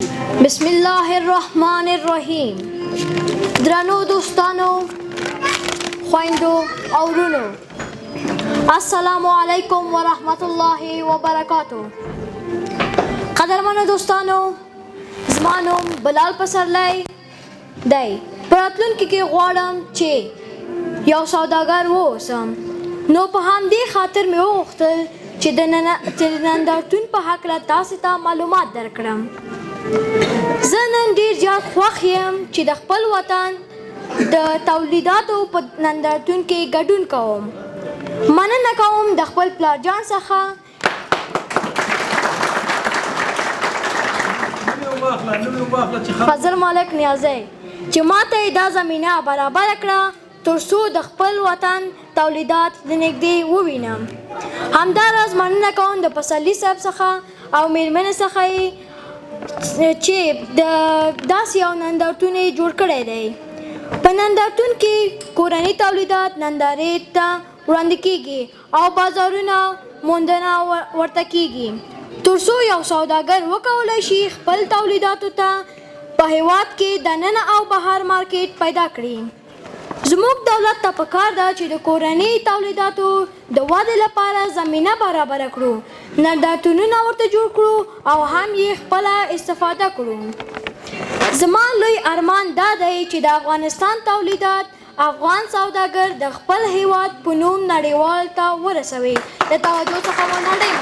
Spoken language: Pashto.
بسم الله الرحمن الرحیم. درنو دوستانو، خویندو او ورونو، السلام علیکم و رحمت الله و برکاتو. قدرمنو دوستانو، زما نوم بلال پسرلی دی. په راتلونکي کې غواړم چې یو سوداګر واوسم، نو په همدې خاطر مې وغوښتل چې د نندارتون په هکله تاسو ته معلومات درکړم. زه نن ډېر زیات خوښ یم چې د خپل وطن د تولیداتو په نندارتون کې ګډون کوم. مننه کوم د خپل پلارجان څخه فضل مالک نیازی چې ماته دا زمینه برابر کړه ترڅو د خپل وطن تولیدات د نږدې ووینم. همداراز مننه کوم د پسرلي صاحب څخه او میرمنې څخه چې داسې یو نندارتون یې جوړ کړی دی. په نندارتون کې کورني تولیدات نندارې ته وړاندې کیږي او بازارونه موندنه ورته کیږي ترڅو یو سوداګر وکولی شي خپل تولیداتو ته په هیواد کې دننه او بهر مارکیټ پیدا کړي. زموږ دولت ته پکار ده چې د کورني تولیداتو د ودې لپاره زمینه برابره کړو، نندارتونونه ورته جوړ کړو او هم یې خپله استفاده کړو. زما لوی ارمان دا دی چې د افغانستان تولیدات افغان سوداګر د خپل هیواد په نوم نړیوال ته ورسوي. د توجه څخه مننه.